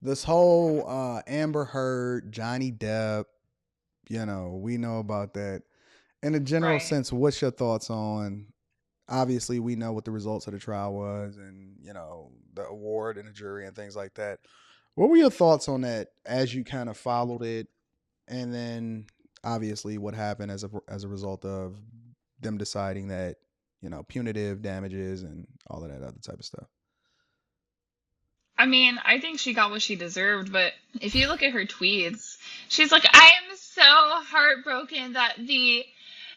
this whole Amber Heard, Johnny Depp, we know about that. In a general Right. sense, what's your thoughts on? Obviously, we know what the results of the trial was, and the award and the jury and things like that. What were your thoughts on that as you kind of followed it, and then obviously what happened as a result of them deciding that punitive damages and all of that other type of stuff? I mean, I think she got what she deserved, but if you look at her tweets, she's like, I am so heartbroken that the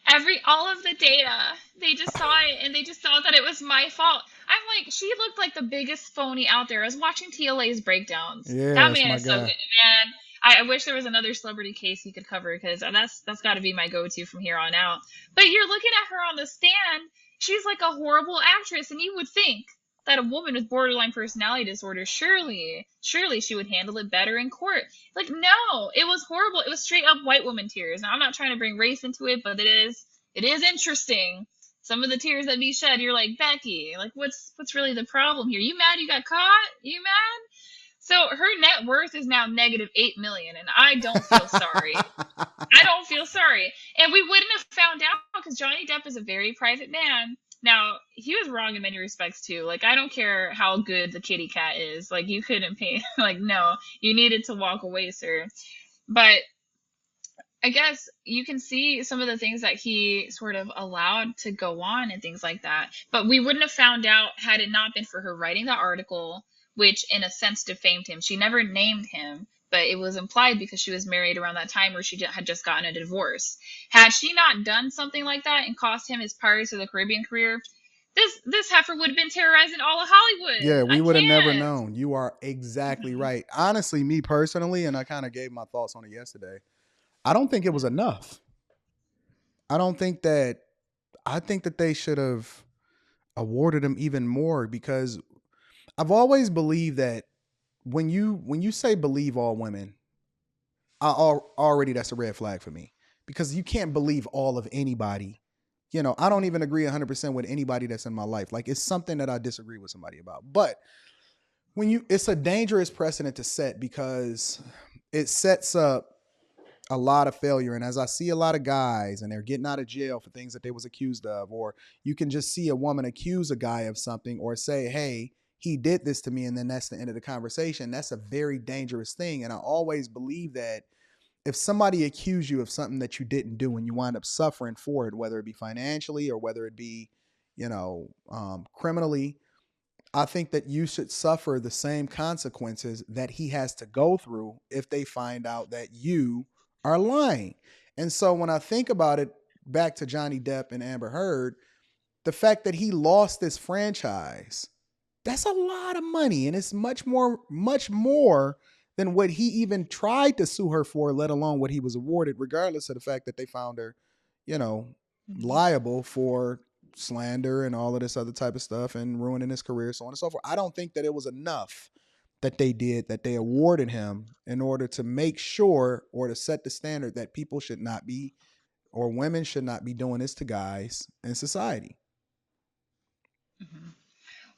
every all of the data, they just saw it and they just saw that it was my fault. I'm like, she looked like the biggest phony out there. I was watching TLA's breakdowns. Yeah, That that's man my is so good, guy. man. I wish there was another celebrity case he could cover because that's got to be my go-to from here on out. But you're looking at her on the stand. She's like a horrible actress, and you would think that a woman with borderline personality disorder, surely she would handle it better in court. Like, no, it was horrible. It was straight up white woman tears. Now, I'm not trying to bring race into it, but it is interesting. Some of the tears that be shed, you're like, Becky, like, what's really the problem here? You mad you got caught? You mad? So her net worth is now negative 8 million, and I don't feel sorry. I don't feel sorry. And we wouldn't have found out because Johnny Depp is a very private man. Now, he was wrong in many respects too. Like, I don't care how good the kitty cat is. Like, you couldn't pay. Like, no, you needed to walk away, sir. But I guess you can see some of the things that he sort of allowed to go on and things like that. But we wouldn't have found out had it not been for her writing the article, which in a sense defamed him. She never named him, but it was implied because she was married around that time where she had just gotten a divorce. Had she not done something like that and cost him his Pirates of the Caribbean career, this heifer would have been terrorizing all of Hollywood. Yeah, I we would have never can't. known. You are exactly right. Honestly, me personally, and I kind of gave my thoughts on it yesterday. I don't think it was enough. I don't think that. I think that they should have awarded him even more because I've always believed that when you say believe all women, already that's a red flag for me because you can't believe all of anybody. I don't even agree 100% with anybody that's in my life. Like it's something that I disagree with somebody about. But it's a dangerous precedent to set because it sets up a lot of failure. And as I see a lot of guys and they're getting out of jail for things that they was accused of, or you can just see a woman accuse a guy of something or say, hey, he did this to me, and then that's the end of the conversation. That's a very dangerous thing. And I always believe that if somebody accused you of something that you didn't do and you wind up suffering for it, whether it be financially or whether it be, criminally, I think that you should suffer the same consequences that he has to go through if they find out that you are lying. And so when I think about it, back to Johnny Depp and Amber Heard, the fact that he lost this franchise, that's a lot of money. And it's much more than what he even tried to sue her for, let alone what he was awarded, regardless of the fact that they found her, you know, liable for slander and all of this other type of stuff and ruining his career, so on and so forth. I don't think that it was enough that they awarded him in order to make sure or to set the standard that people should not be or women should not be doing this to guys in society. Mhm.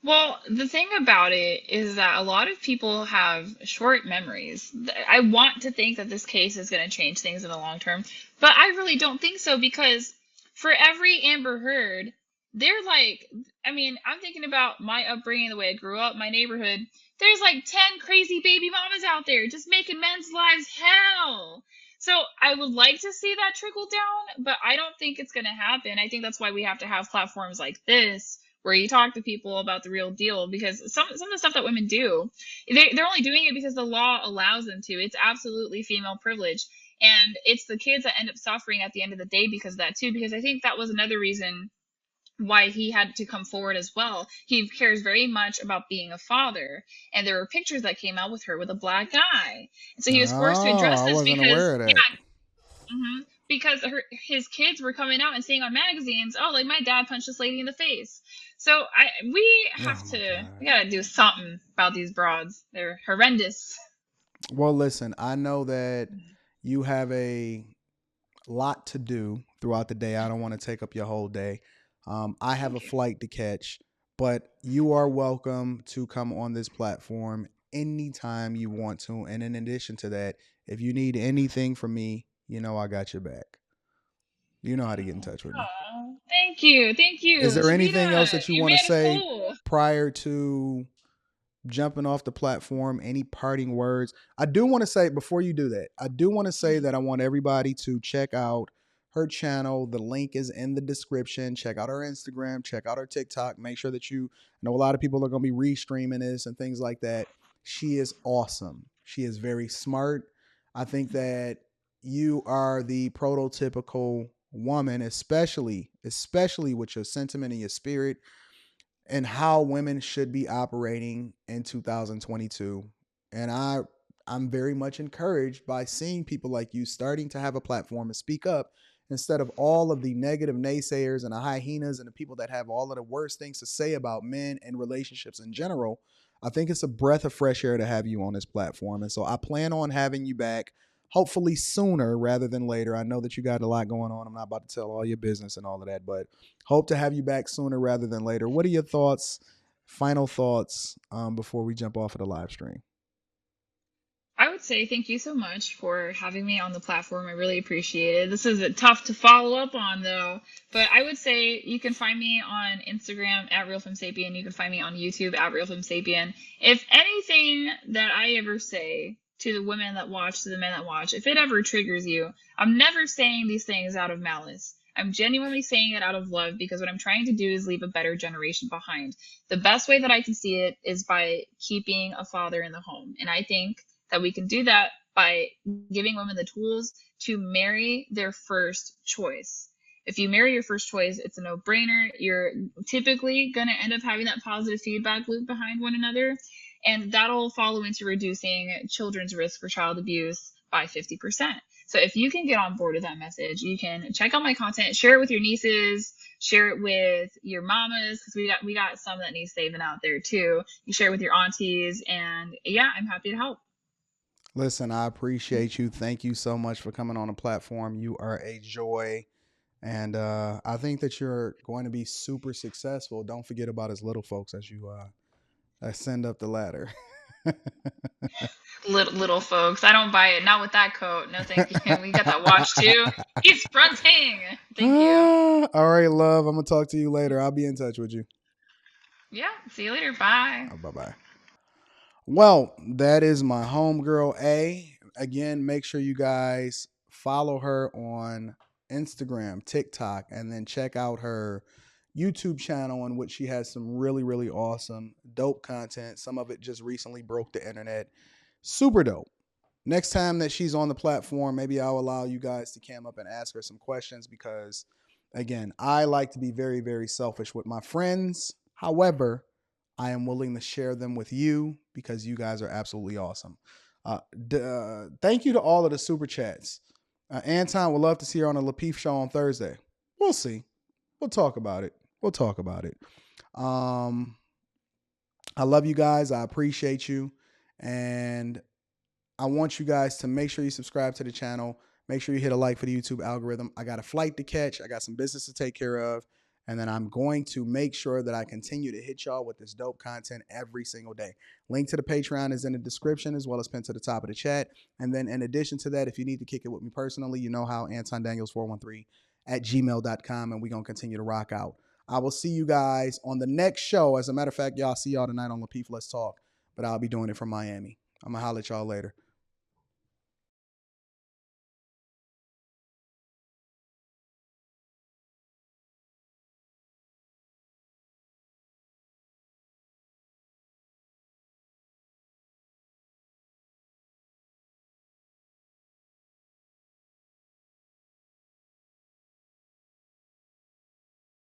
Well, the thing about it is that a lot of people have short memories. I want to think that this case is going to change things in the long term, but I really don't think so because for every Amber Heard, they're like, I mean, I'm thinking about my upbringing, the way I grew up, my neighborhood. There's like 10 crazy baby mamas out there just making men's lives hell. So I would like to see that trickle down, but I don't think it's going to happen. I think that's why we have to have platforms like this where you talk to people about the real deal because some of the stuff that women do, they're only doing it because the law allows them to. It's absolutely female privilege. And it's the kids that end up suffering at the end of the day because of that too. Because I think that was another reason why he had to come forward as well. He cares very much about being a father. And there were pictures that came out with her with a black guy. And so he was forced to Oh, address I this wasn't because, aware of that. yeah, because his kids were coming out and saying on magazines, "Oh, like my dad punched this lady in the face." So we have Oh my to we god. gotta do something about these broads. They're horrendous. Well, listen, I know that you have a lot to do throughout the day. I don't want to take up your whole day. I have a Thank you. flight to catch, but you are welcome to come on this platform anytime you want to. And in addition to that, if you need anything from me, you know I got your back. You know how to get in touch with me. Oh, thank you. Thank Is you. there anything else Shavita, that you your want to man is say cool. prior to jumping off the platform? Any parting words? I do want to say, before you do that, I do want to say that I want everybody to check out her channel. The link is in the description. Check out her Instagram, check out her TikTok. Make sure that you I know a lot of people are going to be restreaming this and things like that. She is awesome. She is very smart. I think that you are the prototypical woman, especially with your sentiment and your spirit, and how women should be operating in 2022. And I'm very much encouraged by seeing people like you starting to have a platform and speak up instead of all of the negative naysayers and the hyenas and the people that have all of the worst things to say about men and relationships in general. I think it's a breath of fresh air to have you on this platform. And so I plan on having you back hopefully sooner rather than later. I know that you got a lot going on. I'm not about to tell all your business and all of that, but hope to have you back sooner rather than later. What are your thoughts, final thoughts, before we jump off of the live stream? I would say thank you so much for having me on the platform. I really appreciate it. This is tough to follow up on though, but I would say you can find me on Instagram at RealFemSapien. You can find me on YouTube at RealFemSapien. If anything that I ever say to the women that watch, to the men that watch, if it ever triggers you, I'm never saying these things out of malice. I'm genuinely saying it out of love because what I'm trying to do is leave a better generation behind. The best way that I can see it is by keeping a father in the home. And I think that we can do that by giving women the tools to marry their first choice. If you marry your first choice, it's a no brainer. You're typically going to end up having that positive feedback loop behind one another, and that'll follow into reducing children's risk for child abuse by 50%. So if you can get on board with that message, you can check out my content, share it with your nieces, share it with your mamas, because we got some that need saving out there too. You share it with your aunties, and yeah, I'm happy to help. Listen, I appreciate you. Thank you so much for coming on the platform. You are a joy. And I think that you're going to be super successful. Don't forget about us little folks as you ascend up the ladder. Little folks, I don't buy it. Not with that coat. No, thank you. We got that watch too. He's fronting. Thank you. All right, love. I'm going to talk to you later. I'll be in touch with you. Yeah. See you later. Bye. Bye bye. Well, that is my homegirl A. Again, make sure you guys follow her on Instagram, TikTok, and then check out her YouTube channel in which she has some really, really awesome, dope content. Some of it just recently broke the internet. Super dope. Next time that she's on the platform, maybe I'll allow you guys to cam up and ask her some questions because, again, I like to be very, very selfish with my friends. However, I am willing to share them with you because you guys are absolutely awesome. Thank you to all of the super chats. Anton would love to see her on a Lapeef show on Thursday. We'll see. We'll talk about it. We'll talk about it. Um, I love you guys. I appreciate you. And I want you guys to make sure you subscribe to the channel. Make sure you hit a like for the YouTube algorithm. I got a flight to catch. I got some business to take care of. And then I'm going to make sure that I continue to hit y'all with this dope content every single day. Link to the Patreon is in the description as well as pinned to the top of the chat. And then in addition to that, if you need to kick it with me personally, you know how, Anton Daniels 413 at gmail.com. And we're going to continue to rock out. I will see you guys on the next show. As a matter of fact, y'all see y'all tonight on Lapeef Let's Talk. But I'll be doing it from Miami. I'm going to holler at y'all later.